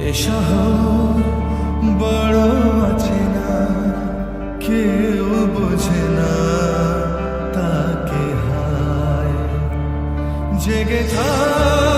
এ শহর বড় আছে না, কেউ বোঝে না তাকে হায়। জেগে থাক